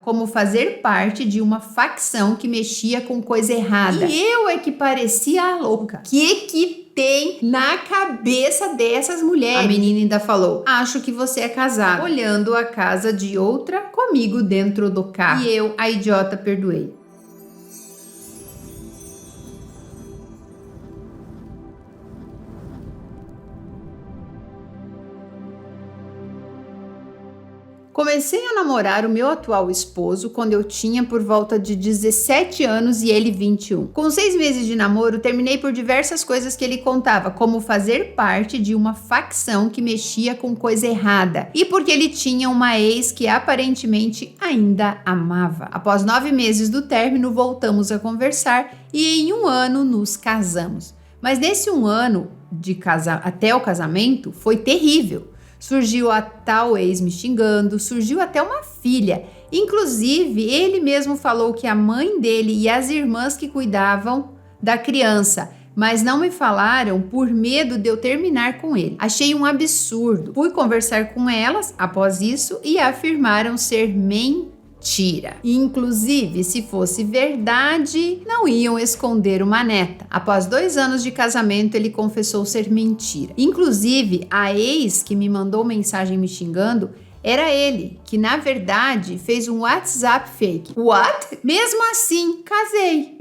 como fazer parte de uma facção que mexia com coisa errada. E eu é que parecia a louca. Que tem na cabeça dessas mulheres? A menina ainda falou: acho que você é casada. Olhando a casa de outra comigo dentro do carro. E eu, a idiota, perdoei. Comecei a namorar o meu atual esposo quando eu tinha por volta de 17 anos e ele 21. Com 6 meses de namoro, terminei por diversas coisas que ele contava, como fazer parte de uma facção que mexia com coisa errada e porque ele tinha uma ex que aparentemente ainda amava. Após 9 meses do término, voltamos a conversar e em 1 ano nos casamos. Mas nesse 1 ano até o casamento foi terrível. Surgiu a tal ex me xingando, surgiu até uma filha. Inclusive, ele mesmo falou que a mãe dele e as irmãs que cuidavam da criança, mas não me falaram por medo de eu terminar com ele. Achei um absurdo. Fui conversar com elas após isso e afirmaram ser mentira. Inclusive, se fosse verdade, não iam esconder uma neta. Após 2 anos de casamento, ele confessou ser mentira. Inclusive, a ex que me mandou mensagem me xingando era ele, que na verdade fez um WhatsApp fake. What? Mesmo assim, casei.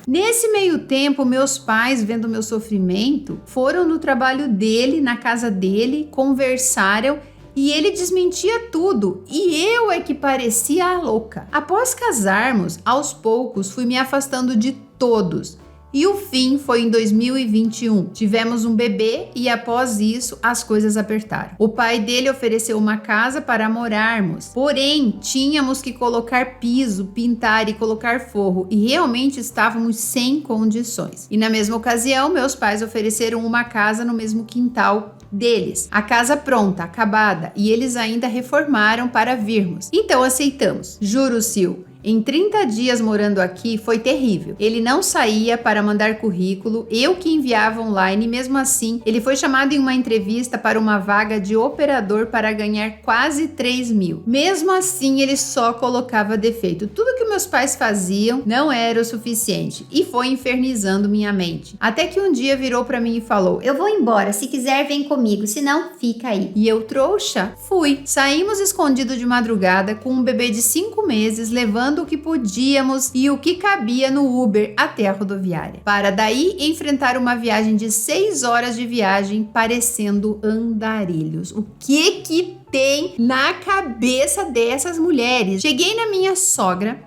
Nesse meio tempo, meus pais, vendo meu sofrimento, foram no trabalho dele, na casa dele, conversaram e ele desmentia tudo, e eu é que parecia a louca. Após casarmos, aos poucos fui me afastando de todos. E o fim foi em 2021. Tivemos um bebê e após isso as coisas apertaram. O pai dele ofereceu uma casa para morarmos. Porém, tínhamos que colocar piso, pintar e colocar forro e realmente estávamos sem condições. E na mesma ocasião, meus pais ofereceram uma casa no mesmo quintal deles. A casa pronta, acabada, e eles ainda reformaram para virmos. Então aceitamos. Juro, Sil, em 30 dias morando aqui foi terrível. Ele não saía para mandar currículo, eu que enviava online, e mesmo assim, ele foi chamado em uma entrevista para uma vaga de operador para ganhar quase 3 mil. Mesmo assim, ele só colocava defeito. Tudo que meus pais faziam não era o suficiente e foi infernizando minha mente. Até que um dia virou para mim e falou: eu vou embora, se quiser vem comigo, senão fica aí. E eu, trouxa, fui. Saímos escondido de madrugada com um bebê de 5 meses, levando o que podíamos e o que cabia no Uber até a rodoviária, para daí enfrentar uma viagem de 6 horas de viagem parecendo andarilhos. O que tem na cabeça dessas mulheres? Cheguei na minha sogra,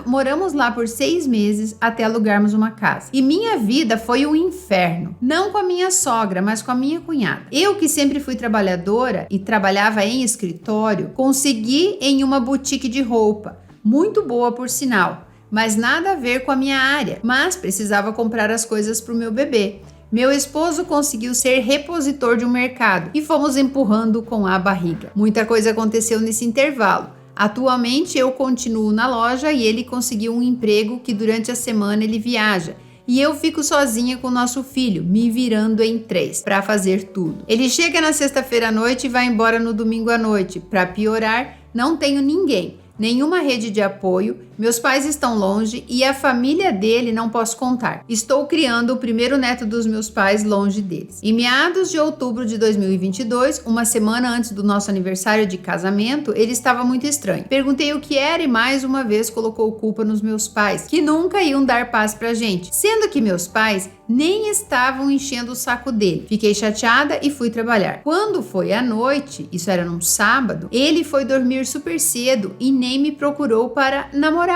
moramos lá por 6 meses até alugarmos uma casa. E minha vida foi um inferno. Não com a minha sogra, mas com a minha cunhada. Eu, que sempre fui trabalhadora e trabalhava em escritório, consegui em uma boutique de roupa. Muito boa, por sinal, mas nada a ver com a minha área. Mas precisava comprar as coisas para o meu bebê. Meu esposo conseguiu ser repositor de um mercado e fomos empurrando com a barriga. Muita coisa aconteceu nesse intervalo. Atualmente eu continuo na loja e ele conseguiu um emprego que durante a semana ele viaja. E eu fico sozinha com o nosso filho, me virando em 3 para fazer tudo. Ele chega na sexta-feira à noite e vai embora no domingo à noite. Para piorar, não tenho ninguém. Nenhuma rede de apoio, meus pais estão longe e a família dele não posso contar. Estou criando o primeiro neto dos meus pais longe deles. Em meados de outubro de 2022, uma semana antes do nosso aniversário de casamento, ele estava muito estranho. Perguntei o que era e mais uma vez colocou culpa nos meus pais, que nunca iam dar paz pra gente, sendo que meus pais nem estavam enchendo o saco dele. Fiquei chateada e fui trabalhar. Quando foi à noite, isso era num sábado, ele foi dormir super cedo e nem me procurou para namorarmos.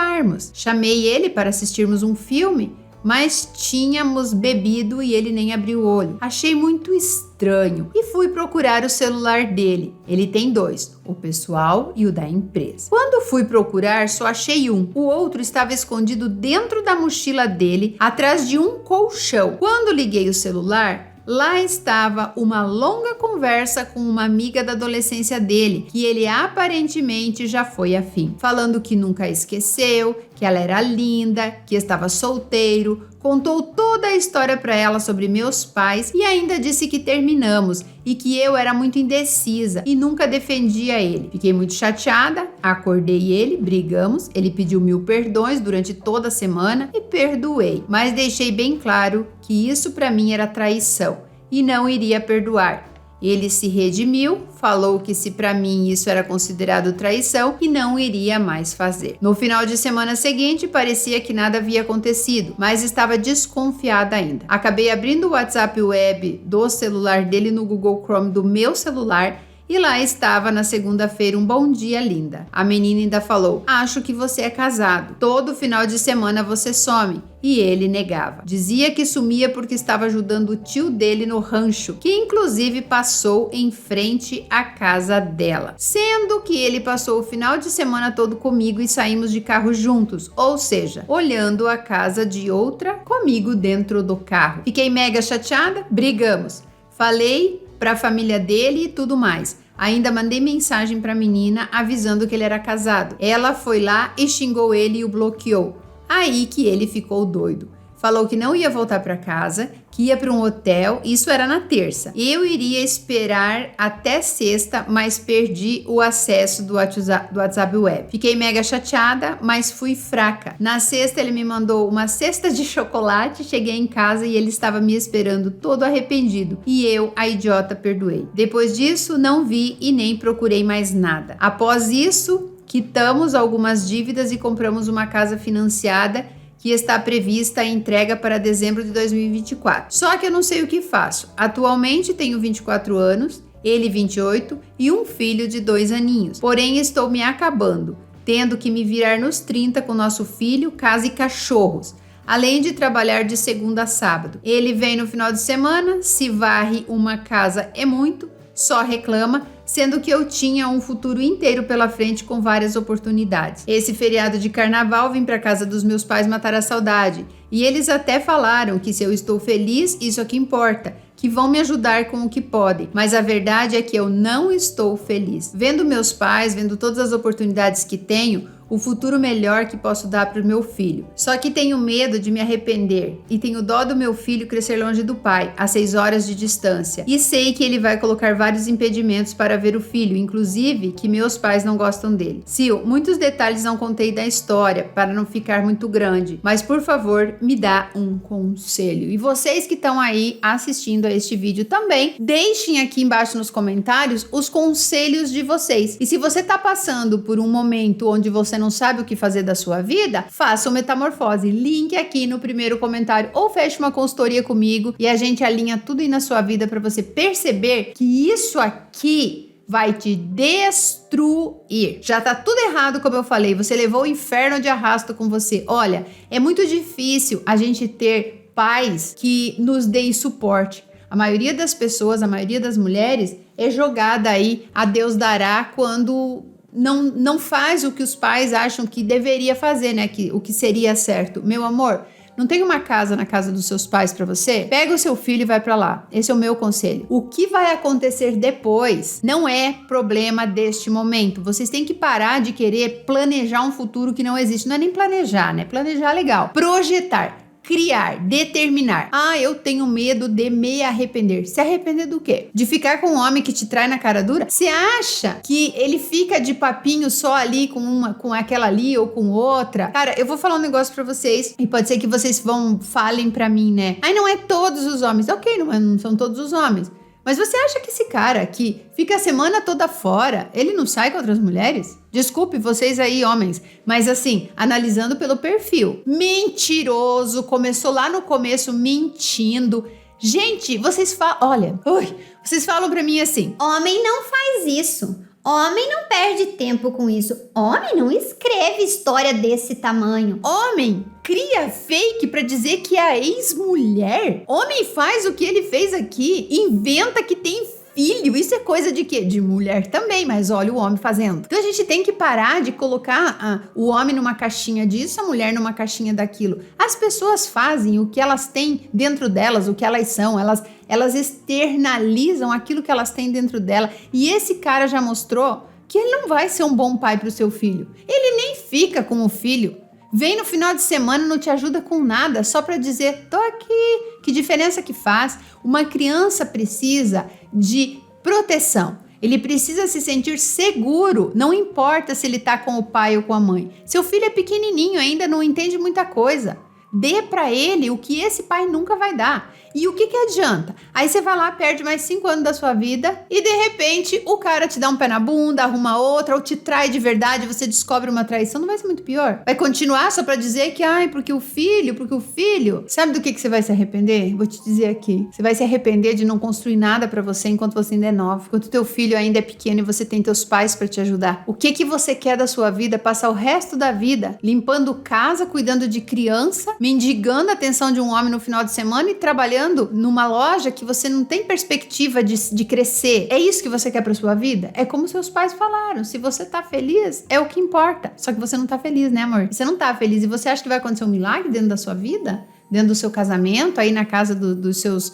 Chamei ele para assistirmos um filme, mas tínhamos bebido e ele nem abriu o olho. Achei muito estranho e fui procurar o celular dele. Ele tem 2, o pessoal e o da empresa. Quando fui procurar, só achei um. O outro estava escondido dentro da mochila dele, atrás de um colchão. Quando liguei o celular, lá estava uma longa conversa com uma amiga da adolescência dele, que ele aparentemente já foi afim, falando que nunca esqueceu, que que ela era linda, que estava solteiro, contou toda a história para ela sobre meus pais e ainda disse que terminamos e que eu era muito indecisa e nunca defendia ele. Fiquei muito chateada, acordei ele, brigamos, ele pediu 1000 perdões durante toda a semana e perdoei, mas deixei bem claro que isso para mim era traição e não iria perdoar. Ele se redimiu, falou que se para mim isso era considerado traição e não iria mais fazer. No final de semana seguinte, parecia que nada havia acontecido, mas estava desconfiada ainda. Acabei abrindo o WhatsApp web do celular dele no Google Chrome do meu celular e lá estava na segunda-feira um bom dia, linda. A menina ainda falou, acho que você é casado. Todo final de semana você some. E ele negava. Dizia que sumia porque estava ajudando o tio dele no rancho, que inclusive passou em frente à casa dela. Sendo que ele passou o final de semana todo comigo e saímos de carro juntos, ou seja, olhando a casa de outra comigo dentro do carro. Fiquei mega chateada, brigamos. Falei para a família dele e tudo mais. Ainda mandei mensagem para a menina avisando que ele era casado. Ela foi lá e xingou ele e o bloqueou. Aí que ele ficou doido. Falou que não ia voltar para casa, que ia para um hotel, isso era na terça. Eu iria esperar até sexta, mas perdi o acesso do WhatsApp web. Fiquei mega chateada, mas fui fraca. Na sexta ele me mandou uma cesta de chocolate, cheguei em casa e ele estava me esperando todo arrependido. E eu, a idiota, perdoei. Depois disso, não vi e nem procurei mais nada. Após isso, quitamos algumas dívidas e compramos uma casa financiada que está prevista a entrega para dezembro de 2024. Só que eu não sei o que faço. Atualmente tenho 24 anos, ele 28 e um filho de 2 aninhos. Porém, estou me acabando, tendo que me virar nos 30 com nosso filho, casa e cachorros. Além de trabalhar de segunda a sábado. Ele vem no final de semana, se varre uma casa é muito, só reclama, sendo que eu tinha um futuro inteiro pela frente com várias oportunidades. Esse feriado de carnaval vim para casa dos meus pais matar a saudade e eles até falaram que se eu estou feliz, isso é que importa, que vão me ajudar com o que podem, mas a verdade é que eu não estou feliz. Vendo meus pais, vendo todas as oportunidades que tenho, o futuro melhor que posso dar para o meu filho. Só que tenho medo de me arrepender e tenho dó do meu filho crescer longe do pai, a 6 horas de distância. E sei que ele vai colocar vários impedimentos para ver o filho, inclusive que meus pais não gostam dele. Sil, muitos detalhes não contei da história para não ficar muito grande, mas por favor, me dá um conselho. E vocês que estão aí assistindo a este vídeo também, deixem aqui embaixo nos comentários os conselhos de vocês. E se você está passando por um momento onde você não sabe o que fazer da sua vida, faça uma metamorfose. Link aqui no primeiro comentário ou feche uma consultoria comigo e a gente alinha tudo aí na sua vida para você perceber que isso aqui vai te destruir. Já tá tudo errado, como eu falei, você levou o inferno de arrasto com você. Olha, é muito difícil a gente ter pais que nos deem suporte. A maioria das pessoas, a maioria das mulheres é jogada aí a Deus dará quando não faz o que os pais acham que deveria fazer, né? O que seria certo. Meu amor, não tem uma casa na casa dos seus pais para você? Pega o seu filho e vai para lá. Esse é o meu conselho. O que vai acontecer depois não é problema deste momento. Vocês têm que parar de querer planejar um futuro que não existe. Não é nem planejar, né? Planejar é legal. Projetar. Criar, determinar. Ah, eu tenho medo de me arrepender. Se arrepender do quê? De ficar com um homem que te trai na cara dura? Você acha que ele fica de papinho só ali com aquela ali ou com outra? Cara, eu vou falar um negócio pra vocês e pode ser que vocês falem pra mim, né? Ai, não é todos os homens. Ok, não são todos os homens. Mas você acha que esse cara aqui fica a semana toda fora, ele não sai com outras mulheres? Desculpe vocês aí, homens, mas assim, analisando pelo perfil. Mentiroso, começou lá no começo mentindo. Gente, vocês falam pra mim assim: homem não faz isso. Homem não perde tempo com isso. Homem não escreve história desse tamanho. Homem cria fake pra dizer que é a ex-mulher. Homem faz o que ele fez aqui. Inventa que tem filho. Isso é coisa de quê? De mulher também, mas olha o homem fazendo. Então a gente tem que parar de colocar o homem numa caixinha disso, a mulher numa caixinha daquilo. As pessoas fazem o que elas têm dentro delas, o que elas são. Elas externalizam aquilo que elas têm dentro dela. E esse cara já mostrou que ele não vai ser um bom pai para o seu filho. Ele nem fica com o filho. Vem no final de semana e não te ajuda com nada, só para dizer, tô aqui. Que diferença que faz? Uma criança precisa de proteção. Ele precisa se sentir seguro, não importa se ele tá com o pai ou com a mãe. Seu filho é pequenininho, ainda não entende muita coisa. Dê para ele o que esse pai nunca vai dar. E o que adianta? Aí você vai lá, perde mais 5 anos da sua vida e de repente o cara te dá um pé na bunda, arruma outra ou te trai de verdade, você descobre uma traição, não vai ser muito pior? Vai continuar só pra dizer que, porque o filho... Sabe do que você vai se arrepender? Vou te dizer aqui. Você vai se arrepender de não construir nada pra você enquanto você ainda é nova, enquanto teu filho ainda é pequeno e você tem teus pais pra te ajudar. O que você quer da sua vida? Passar o resto da vida limpando casa, cuidando de criança, mendigando a atenção de um homem no final de semana e trabalhando numa loja que você não tem perspectiva de crescer. É isso que você quer pra sua vida? É como seus pais falaram, se você tá feliz, é o que importa. Só que você não tá feliz, né, amor? Você não tá feliz e você acha que vai acontecer um milagre dentro da sua vida? Dentro do seu casamento, aí na casa dos seus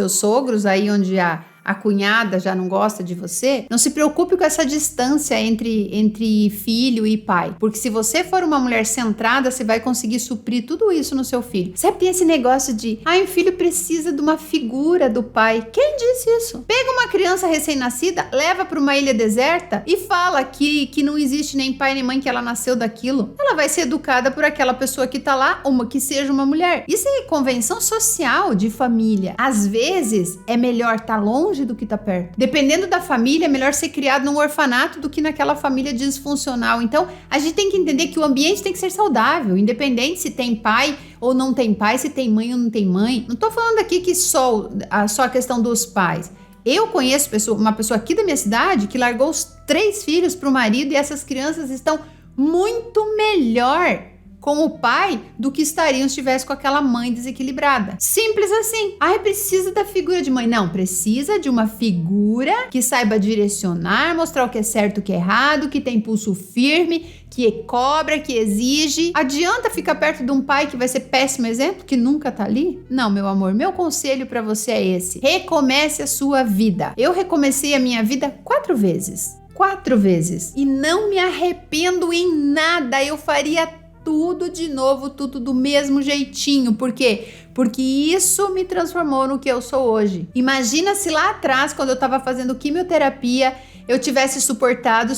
sogros, aí onde a cunhada já não gosta de você? Não se preocupe com essa distância entre filho e pai, porque se você for uma mulher centrada, você vai conseguir suprir tudo isso no seu filho. Sabe, tem esse negócio de, o filho precisa de uma figura do pai. Quem disse isso? Pega uma criança recém-nascida, leva para uma ilha deserta e fala que não existe nem pai nem mãe, que ela nasceu daquilo. Ela vai ser educada por aquela pessoa que tá lá, que seja uma mulher. Isso é convenção social de família. Às vezes, é melhor estar longe do que tá perto. Dependendo da família, é melhor ser criado num orfanato do que naquela família disfuncional. Então, a gente tem que entender que o ambiente tem que ser saudável, independente se tem pai ou não tem pai, se tem mãe ou não tem mãe. Não tô falando aqui que só a questão dos pais. Eu conheço uma pessoa aqui da minha cidade que largou os 3 filhos pro marido e essas crianças estão muito melhor com o pai do que estariam se estivesse com aquela mãe desequilibrada. Simples assim. Precisa da figura de mãe. Não, precisa de uma figura que saiba direcionar, mostrar o que é certo e o que é errado, que tem pulso firme, que cobra, que exige. Adianta ficar perto de um pai que vai ser péssimo exemplo, que nunca tá ali? Não, meu amor, meu conselho pra você é esse. Recomece a sua vida. Eu recomecei a minha vida 4 vezes. 4 vezes. E não me arrependo em nada. Eu faria tudo de novo, tudo do mesmo jeitinho. Por quê? Porque isso me transformou no que eu sou hoje. Imagina se lá atrás, quando eu tava fazendo quimioterapia, eu tivesse suportado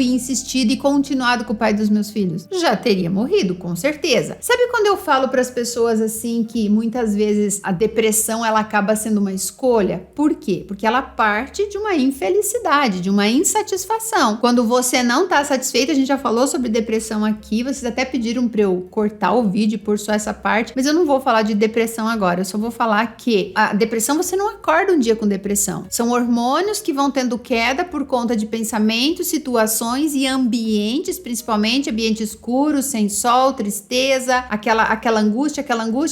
e insistido e continuado com o pai dos meus filhos. Já teria morrido, com certeza. Sabe quando eu falo para as pessoas assim que muitas vezes a depressão ela acaba sendo uma escolha? Por quê? Porque ela parte de uma infelicidade, de uma insatisfação. Quando você não tá satisfeito, a gente já falou sobre depressão aqui, vocês até pediram para eu cortar o vídeo e pôr só essa parte, mas eu não vou falar de depressão agora, eu só vou falar que a depressão, você não acorda um dia com depressão. São hormônios que vão tendo queda por conta de pensamentos, situações e ambientes, principalmente ambiente escuro, sem sol, tristeza, aquela angústia,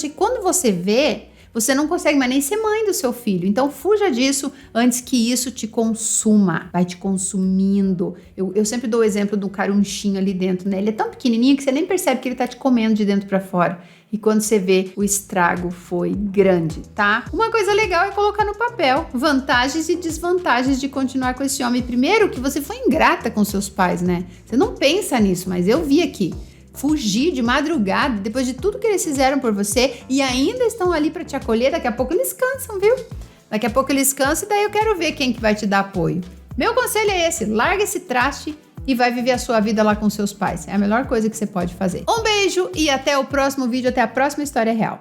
e quando você vê, você não consegue mais nem ser mãe do seu filho. Então fuja disso antes que isso te consuma, vai te consumindo. Eu sempre dou o exemplo do carunchinho ali dentro, né? Ele é tão pequenininho que você nem percebe que ele tá te comendo de dentro pra fora. E quando você vê, o estrago foi grande, tá? Uma coisa legal é colocar no papel vantagens e desvantagens de continuar com esse homem. Primeiro, que você foi ingrata com seus pais, né? Você não pensa nisso, mas eu vi aqui. Fugir de madrugada, depois de tudo que eles fizeram por você e ainda estão ali para te acolher, daqui a pouco eles cansam, viu? Daqui a pouco eles cansam e daí eu quero ver quem que vai te dar apoio. Meu conselho é esse, larga esse traste e vai viver a sua vida lá com seus pais. É a melhor coisa que você pode fazer. Um beijo e até o próximo vídeo, até a próxima história real.